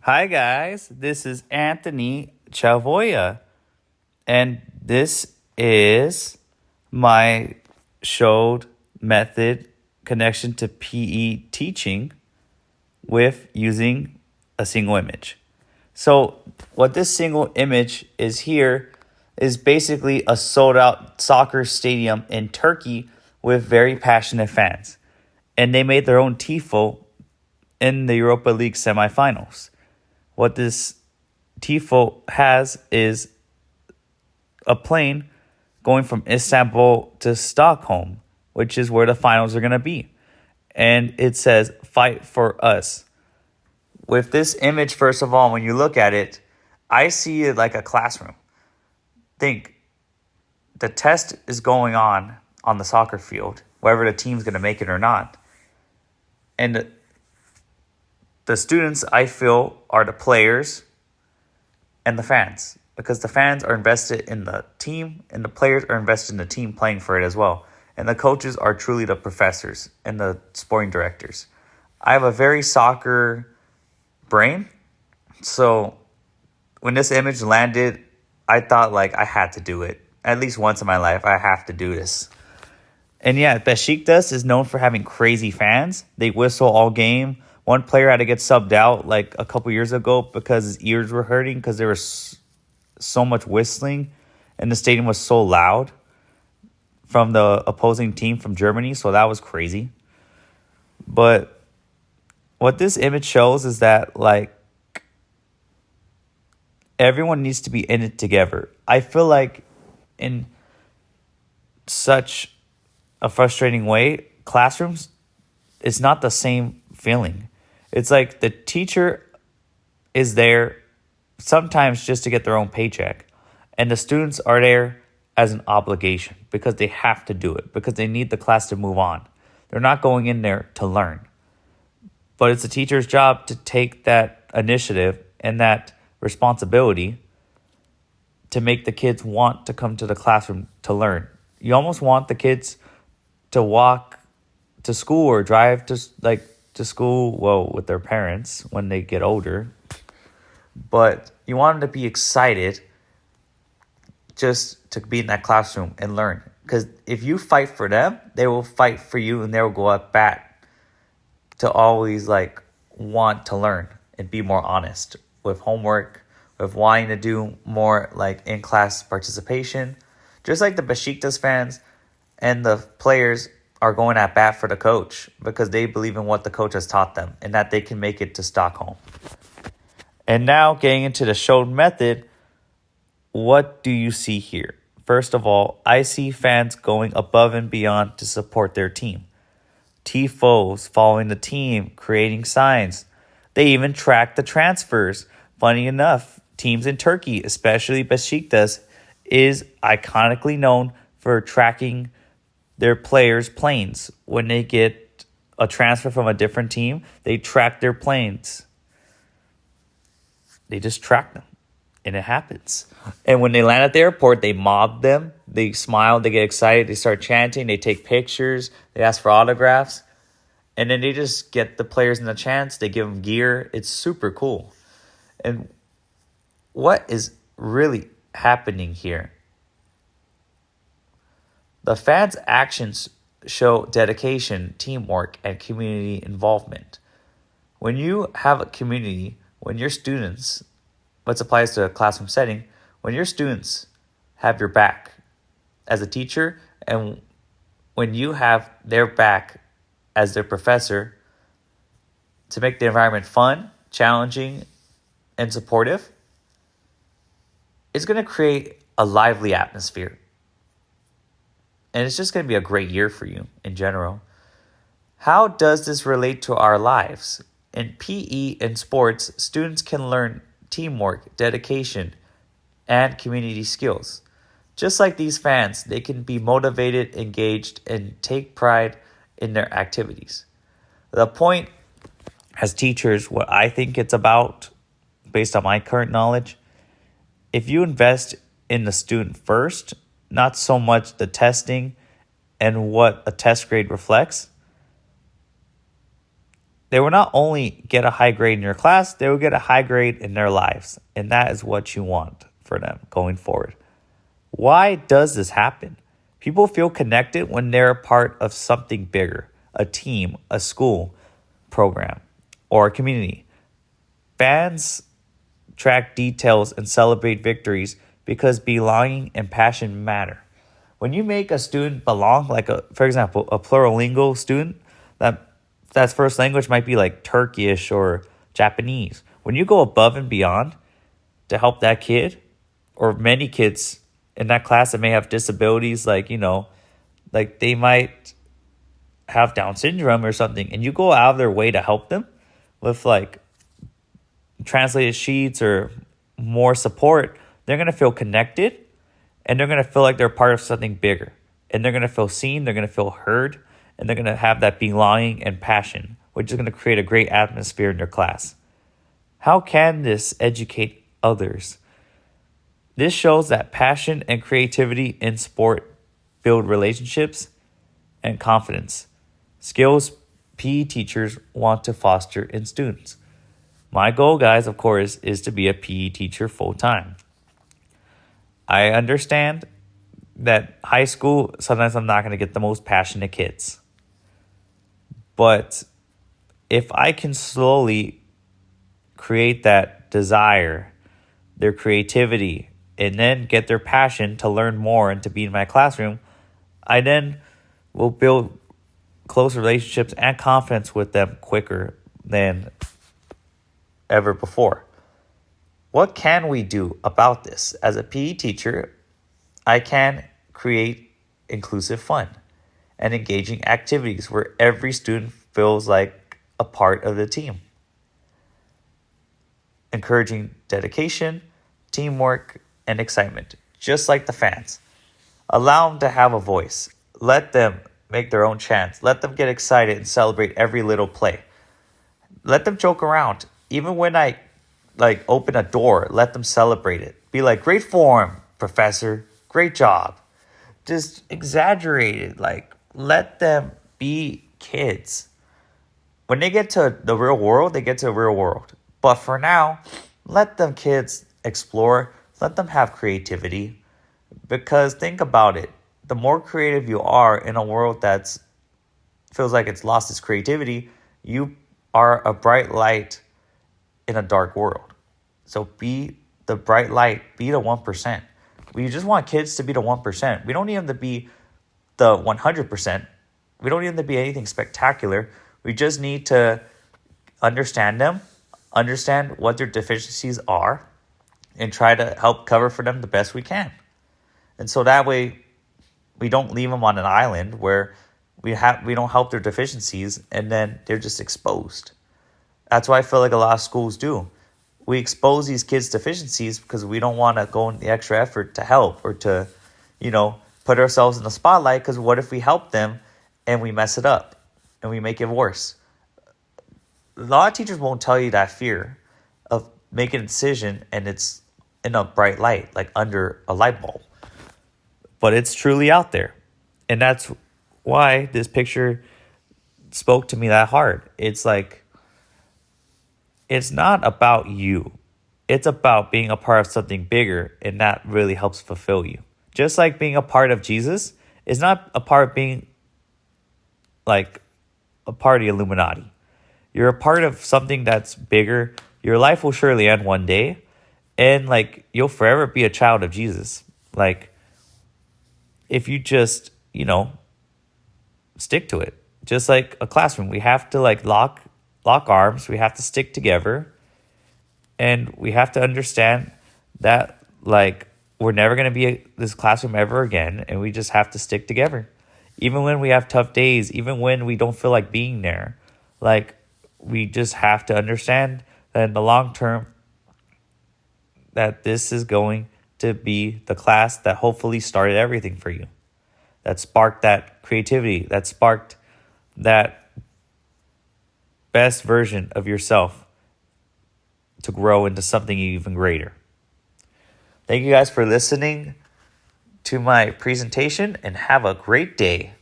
Hi, guys. This is Anthony Chavoya, and this is my showed method connection to PE teaching with using a single image. So, what this single image is here is basically a sold out soccer stadium in Turkey with very passionate fans. And they made their own TIFO in the Europa League semifinals. What this TIFO has is a plane going from Istanbul to Stockholm, which is where the finals are going to be. And it says, "Fight for us." With this image, first of all, when you look at it, I see it like a classroom. Think the test is going on the soccer field, whether the team's going to make it or not. And the students, I feel, are the players and the fans, because the fans are invested in the team and the players are invested in the team playing for it as well. And the coaches are truly the professors and the sporting directors. I have a very soccer brain, so when this image landed, I thought like I had to do it. At least once in my life, I have to do this. And yeah, Besiktas is known for having crazy fans. They whistle all game. One player had to get subbed out like a couple years ago because his ears were hurting because there was so much whistling and the stadium was so loud from the opposing team from Germany. So that was crazy. But what this image shows is that like everyone needs to be in it together. I feel like in such a frustrating way, classrooms, it's not the same feeling. It's like the teacher is there sometimes just to get their own paycheck, and the students are there as an obligation because they have to do it, because they need the class to move on. They're not going in there to learn. But it's the teacher's job to take that initiative and that responsibility to make the kids want to come to the classroom to learn. You almost want the kids to walk to school or drive to school, well, with their parents when they get older. But you want them to be excited just to be in that classroom and learn. Because if you fight for them, they will fight for you and they will go at bat to always like want to learn and be more honest with homework, with wanting to do more like in-class participation. Just like the Besiktas fans and the players are going at bat for the coach because they believe in what the coach has taught them and that they can make it to Stockholm. And now getting into the showed method, what do you see here? First of all, I see fans going above and beyond to support their team. TIFOs following the team, creating signs. They even track the transfers. Funny enough, teams in Turkey, especially Besiktas, is iconically known for tracking their players' planes. When they get a transfer from a different team, they track their planes. They just track them. And it happens. And when they land at the airport, they mob them. They smile, they get excited, they start chanting, they take pictures, they ask for autographs. And then they just get the players in the chance, they give them gear. It's super cool. And what is really happening here? The fans' actions show dedication, teamwork, and community involvement. When you have a community, when your students, which applies to a classroom setting, when your students have your back as a teacher and when you have their back as their professor to make the environment fun, challenging, and supportive, it's going to create a lively atmosphere. And it's just going to be a great year for you in general. How does this relate to our lives? In PE and sports, students can learn teamwork, dedication, and community skills. Just like these fans, they can be motivated, engaged, and take pride in their activities. The point as teachers, what I think it's about, based on my current knowledge, if you invest in the student first, not so much the testing and what a test grade reflects, they will not only get a high grade in your class, they will get a high grade in their lives. And that is what you want for them going forward. Why does this happen? People feel connected when they're a part of something bigger, a team, a school program, or a community. Fans track details and celebrate victories because belonging and passion matter. When you make a student belong, for example, a plurilingual student, that's first language might be like Turkish or Japanese. When you go above and beyond to help that kid, or many kids in that class that may have disabilities, like they might have Down syndrome or something, and you go out of their way to help them with like translated sheets or more support, they're going to feel connected, and they're going to feel like they're part of something bigger, and they're going to feel seen, they're going to feel heard, and they're going to have that belonging and passion, which is going to create a great atmosphere in your class. How can this educate others? This shows that passion and creativity in sport build relationships and confidence, skills PE teachers want to foster in students. My goal, guys, of course, is to be a PE teacher full-time. I understand that high school, sometimes I'm not going to get the most passionate kids. But if I can slowly create that desire, their creativity, and then get their passion to learn more and to be in my classroom, I then will build close relationships and confidence with them quicker than ever before. What can we do about this? As a PE teacher, I can create inclusive fun and engaging activities where every student feels like a part of the team. Encouraging dedication, teamwork, and excitement, just like the fans. Allow them to have a voice. Let them make their own chants. Let them get excited and celebrate every little play. Let them joke around. Even when I open a door, let them celebrate it. Be like, great form, professor. Great job. Just exaggerate it. Let them be kids. When they get to the real world, they get to the real world. But for now, let them kids explore. Let them have creativity. Because think about it. The more creative you are in a world that feels like it's lost its creativity, you are a bright light in a dark world. So be the bright light. Be the 1%. We just want kids to be the 1%. We don't need them to be the 100%. We don't need them to be anything spectacular. We just need to understand them, understand what their deficiencies are, and try to help cover for them the best we can. And so that way, we don't leave them on an island where we don't help their deficiencies and then they're just exposed. That's why I feel like a lot of schools do. We expose these kids' deficiencies because we don't want to go in the extra effort to help or to, put ourselves in the spotlight, because what if we help them and we mess it up and we make it worse? A lot of teachers won't tell you that fear of making a decision and it's in a bright light, like under a light bulb. But it's truly out there. And that's why this picture spoke to me that hard. It's like, it's not about you. It's about being a part of something bigger, and that really helps fulfill you. Just like being a part of Jesus is not a part of being like a part of the Illuminati. You're a part of something that's bigger. Your life will surely end one day, and you'll forever be a child of Jesus. If you just, stick to it. Just like a classroom, we have to lock arms. We have to stick together. And we have to understand that we're never going to be this classroom ever again. And we just have to stick together. Even when we have tough days, even when we don't feel like being there, we just have to understand that in the long term, that this is going to be the class that hopefully started everything for you. That sparked that creativity, that sparked that best version of yourself to grow into something even greater. Thank you guys for listening to my presentation, and have a great day.